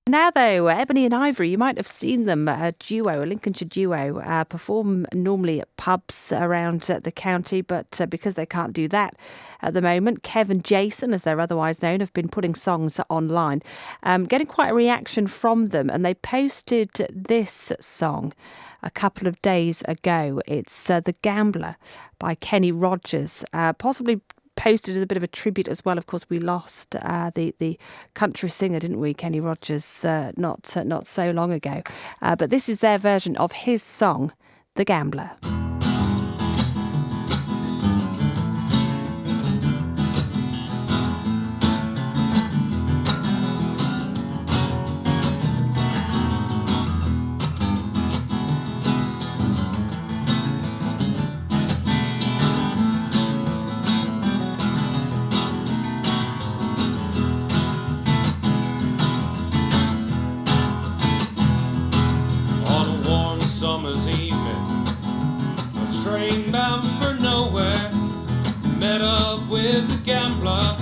Now, though, Ebony and Ivory, you might have seen them, a duo, a Lincolnshire duo, perform normally at pubs around the county, but because they can't do that at the moment, Kev and Jason, as they're otherwise known, have been putting songs online, getting quite a reaction from them, and they posted this song a couple of days ago. It's The Gambler by Kenny Rogers, possibly posted as a bit of a tribute as well. Of course, we lost the country singer, didn't we, Kenny Rogers, not so long ago. But this is their version of his song, The Gambler. Summer's evening, a train bound for nowhere, met up with the gambler.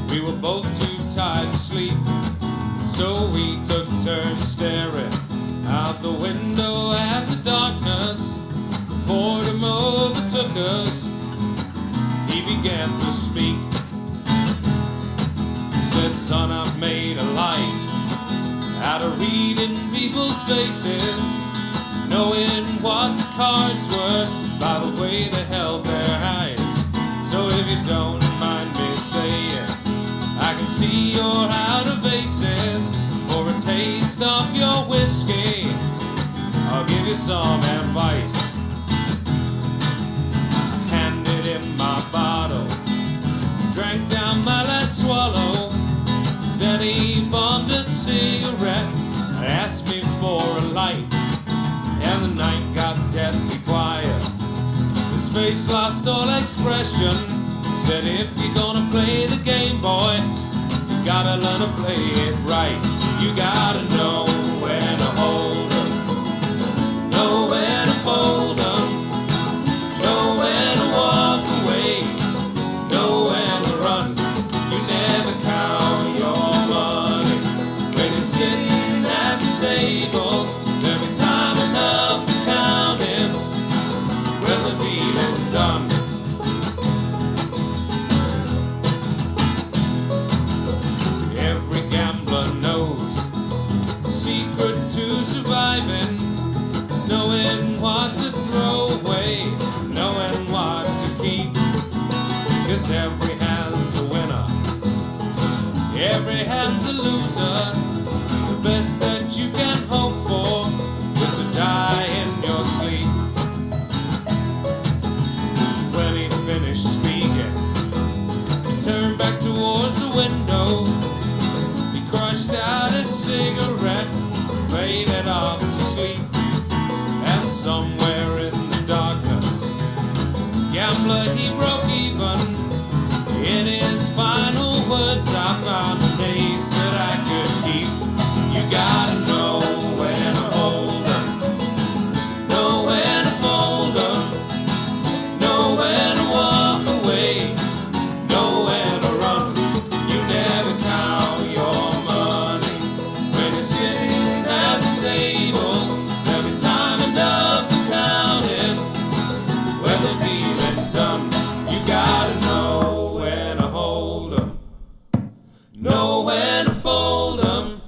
We were both too tired to sleep, so we took turns staring out the window at the darkness. Boredom overtook us. He began to speak. Said, son, I've made a life out of reading people's faces, knowing what the cards were by the way they held their eyes. So if you don't mind me saying, I can see you're out of aces. For a taste of your whiskey, I'll give you some advice. I handed him my bottle, drank down my last swallow. Then he bummed a cigarette and asked me for a light. And the night got deathly quiet. His face lost all expression. Said, if you're gonna play the game, boy, you gotta learn to play it right. You gotta know when to hold 'em, know when to fold 'em, know when to walk away, know when to run. You never count your money when you're sitting at the table. There'll be time enough for counting when the dealing's done. Every gambler knows the secret to surviving is knowing what to throw away, knowing what to keep. 'Cause every hand's a winner, every hand's a loser. The best that you can hope for is to die in your sleep. When he finished speaking, he turned back towards the window. He crushed out his cigarette, faded off to sleep. And somewhere in the darkness, gambler, he broke even. In his final words, I found an ace that I could keep. You gotta know when to hold 'em, know when to fold 'em, know when to walk away, know when to run. You never count your money when you're sitting at the table. There'll be time enough for counting when the dealing's done. You gotta know when to hold 'em, know when to fold 'em,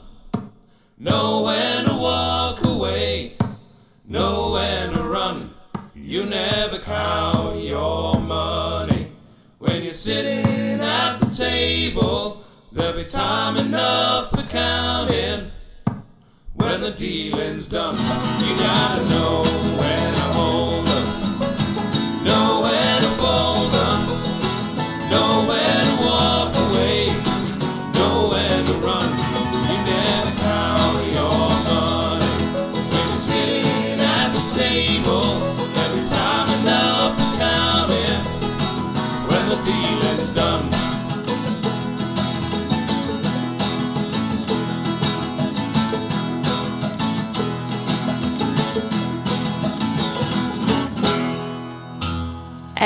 know when to walk away, know when to run. You never count your money when you're sitting at the table. There'll be time enough for counting when the dealing's done. You gotta know when to hold 'em, know when to fold 'em, know when to walk away, know when to run. You never count your money when you're sitting at the table. Every time enough for counting when the dealing's done.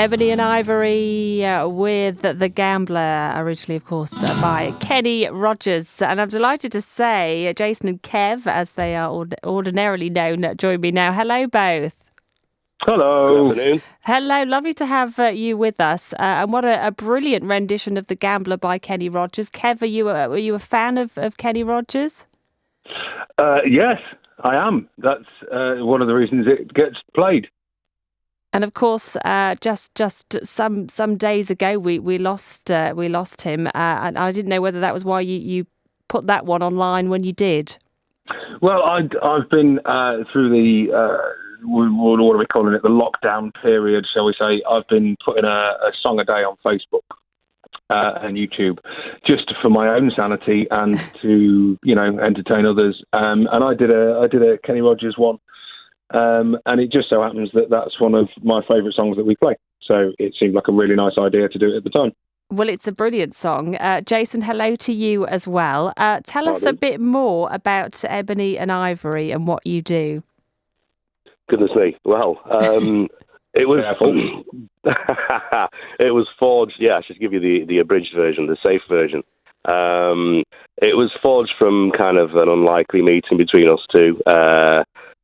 Ebony and Ivory with The Gambler, originally, of course, by Kenny Rogers. And I'm delighted to say Jason and Kev, as they are ordinarily known, join me now. Hello, both. Hello. Good afternoon. Hello, lovely to have you with us. And what a brilliant rendition of The Gambler by Kenny Rogers. Kev, were you a fan of Kenny Rogers? Yes, I am. That's one of the reasons it gets played. And of course, just some days ago, we lost him, and I didn't know whether that was why you put that one online when you did. Well, I've been through the what are we calling it, the lockdown period, shall we say? I've been putting a song a day on Facebook and YouTube, just for my own sanity and to entertain others. And I did a Kenny Rogers one. And it just so happens that that's one of my favourite songs that we play. So it seemed like a really nice idea to do it at the time. Well, it's a brilliant song. Jason, hello to you as well. Tell us a bit more about Ebony and Ivory and what you do. Goodness me. Well, it was it was forged. Yeah, I should give you the abridged version, the safe version. It was forged from kind of an unlikely meeting between us two.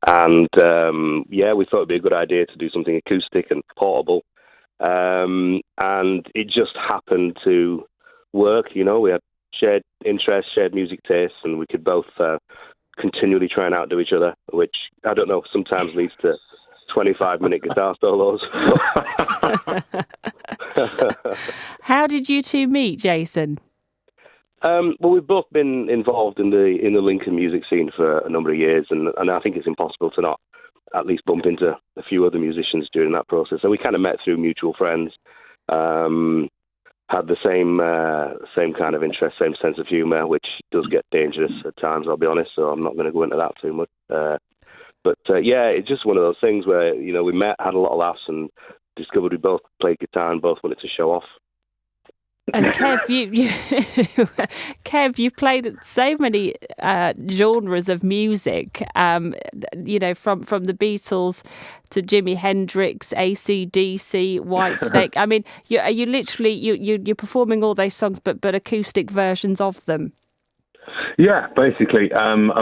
And we thought it'd be a good idea to do something acoustic and portable. And it just happened to work. We had shared interests, shared music tastes, and we could both continually try and outdo each other, which, I don't know, sometimes leads to 25-minute guitar solos. How did you two meet, Jason? Well, we've both been involved in the Lincoln music scene for a number of years, and I think it's impossible to not at least bump into a few other musicians during that process. So we kind of met through mutual friends, had the same kind of interest, same sense of humour, which does get dangerous at times, I'll be honest, so I'm not going to go into that too much. But it's just one of those things where, we met, had a lot of laughs, and discovered we both played guitar and both wanted to show off. And Kev, you've played so many genres of music, from the Beatles to Jimi Hendrix, AC/DC, Whitesnake. I mean, you're performing all those songs, but acoustic versions of them. Yeah, basically. We've kind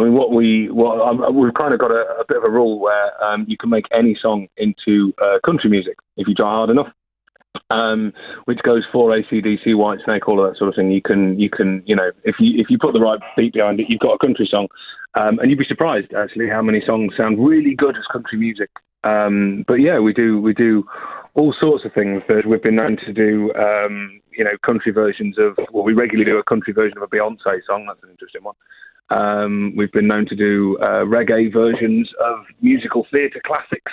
of got a bit of a rule where you can make any song into country music if you try hard enough. Which goes for AC/DC, Whitesnake, all of that sort of thing. You can, if you put the right beat behind it, you've got a country song, and you'd be surprised actually how many songs sound really good as country music. But yeah, we do all sorts of things. That we've been known to do, country versions of. Well, we regularly do a country version of a Beyonce song. That's an interesting one. We've been known to do reggae versions of musical theatre classics.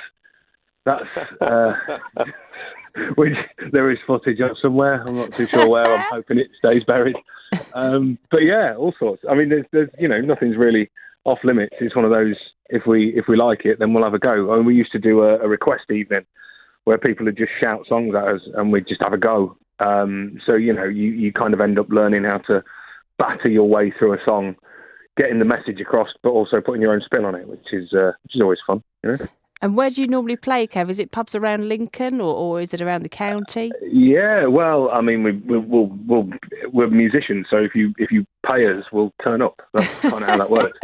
That's which there is footage of somewhere. I'm not too sure where. I'm hoping it stays buried. But yeah, all sorts. I mean, there's nothing's really off limits. It's one of those. If we like it, then we'll have a go. I mean, we used to do a request evening where people would just shout songs at us, and we'd just have a go. So you kind of end up learning how to batter your way through a song, getting the message across, but also putting your own spin on it, which is always fun. And where do you normally play, Kev? Is it pubs around Lincoln or is it around the county? Yeah, well, I mean, we're musicians, so if you pay us, we'll turn up. That's kind of how that works.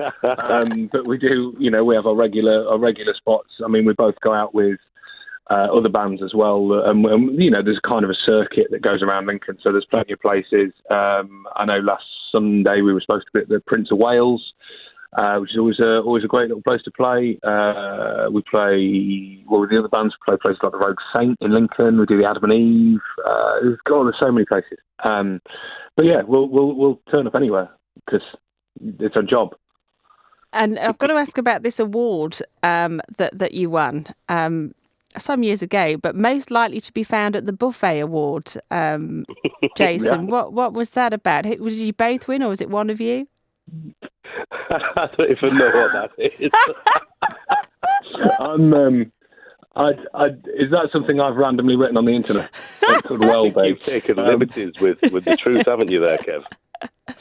But we do, we have our regular spots. I mean, we both go out with other bands as well, and there's kind of a circuit that goes around Lincoln, so there's plenty of places. I know last Sunday we were supposed to be at the Prince of Wales. Which is always a great little place to play. We play with the other bands. We play places like the Rogue Saint in Lincoln. We do the Adam and Eve. There's so many places. But yeah, we'll turn up anywhere because it's our job. And I've got to ask about this award that you won some years ago, but most likely to be found at the Buffet Award. Jason, Yeah. what was that about? Did you both win, or was it one of you? I don't even know what that is. Is that something I've randomly written on the internet? It could well be. You've taken liberties with the truth, haven't you there, Kev?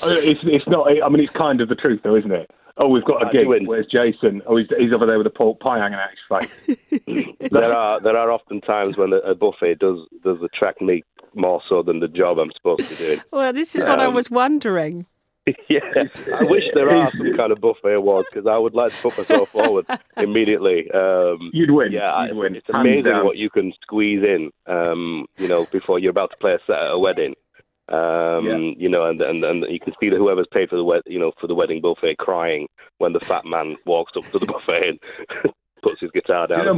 It's not. I mean, it's kind of the truth, though, isn't it? Oh, we've got a gig. Where's Jason? Oh, he's over there with a pork pie hanging out his face. There are often times when a buffet does attract me more so than the job I'm supposed to be doing. Well, this is what I was wondering. Yeah, I wish there are some kind of buffet awards because I would like to put myself forward immediately. You'd win. Yeah, you'd win. It's amazing what you can squeeze in, before you're about to play a set at a wedding. And you can see that whoever's paid for the wedding buffet crying when the fat man walks up to the buffet and puts his guitar down.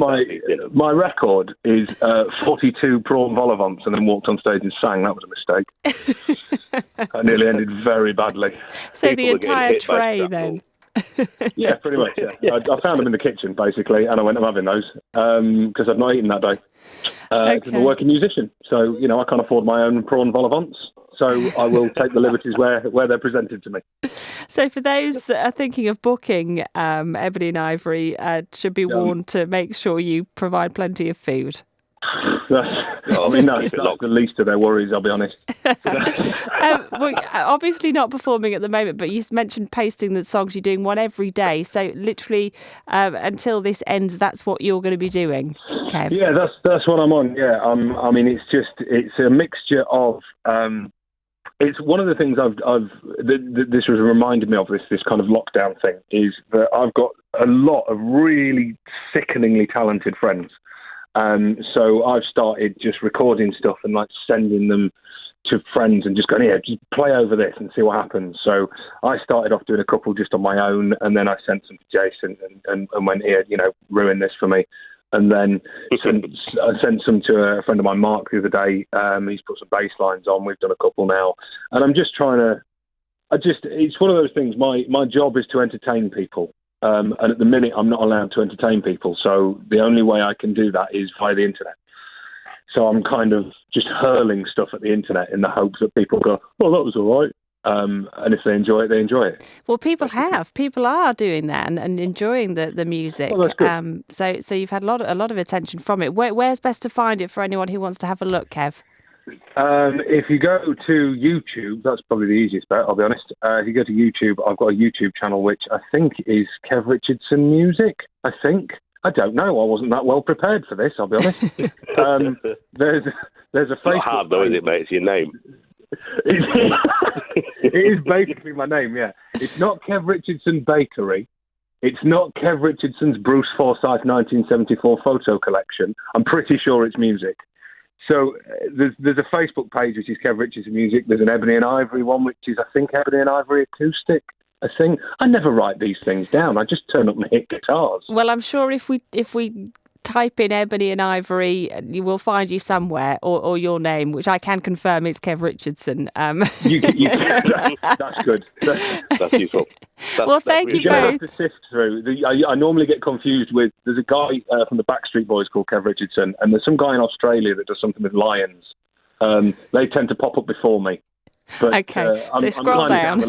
My record is 42 prawn vol au vents and then walked on stage and sang. That was a mistake. I nearly ended very badly. So the entire tray then. Yeah, pretty much. Yeah. I found them in the kitchen basically, and I went, I'm having those because I'd not eaten that day. I'm a working musician, so I can't afford my own prawn vol au vents. So I will take the liberties where they're presented to me. So for those thinking of booking Ebony and Ivory, should be warned to make sure you provide plenty of food. That's the least of their worries, I'll be honest. Obviously not performing at the moment, but you mentioned posting the songs. You're doing one every day. So literally until this ends, that's what you're going to be doing, Kev? Yeah, that's what I'm on. Yeah, it's a mixture of... It's one of the things this was reminded me of this kind of lockdown thing is that I've got a lot of really sickeningly talented friends. So I've started just recording stuff and like sending them to friends and just going, just play over this and see what happens. So I started off doing a couple just on my own, and then I sent some to Jason and went, ruin this for me. And then I sent some to a friend of mine, Mark, the other day. He's put some bass lines on. We've done a couple now. And I'm just trying to... it's one of those things. My job is to entertain people. And at the minute, I'm not allowed to entertain people. So the only way I can do that is via the internet. So I'm kind of just hurling stuff at the internet in the hopes that people go, oh, that was all right. And if they enjoy it, they enjoy it. Well, people are doing that and enjoying the music. Oh, that's good. So you've had a lot of attention from it. Where's best to find it for anyone who wants to have a look, Kev? If you go to YouTube, that's probably the easiest bet, I'll be honest. If you go to YouTube, I've got a YouTube channel which I think is Kev Richardson Music, I think. I don't know. I wasn't that well prepared for this, I'll be honest. There's a Facebook... Not hard though, is it, mate? It's your name. It is basically my name, yeah. It's not Kev Richardson Bakery. It's not Kev Richardson's Bruce Forsyth 1974 photo collection. I'm pretty sure it's music. So there's a Facebook page which is Kev Richardson Music. There's an Ebony and Ivory one which is, I think, Ebony and Ivory Acoustic. I never write these things down. I just turn up and hit guitars. Well, I'm sure if we type in Ebony and Ivory, you will find you somewhere, or your name, which I can confirm is Kev Richardson. You that's good. That's useful. Thank you both. Have to sift through. I normally get confused with, there's a guy from the Backstreet Boys called Kev Richardson, and there's some guy in Australia that does something with lions. They tend to pop up before me. But, okay, so scroll down.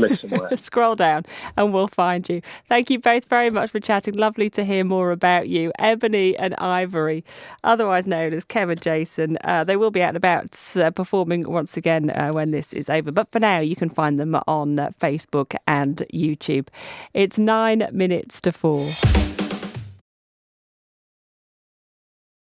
Scroll down and we'll find you. Thank you both very much for chatting. Lovely to hear more about you. Ebony and Ivory, otherwise known as Kev and Jason. They will be out and about performing once again when this is over. But for now, you can find them on Facebook and YouTube. It's 9 minutes to 4.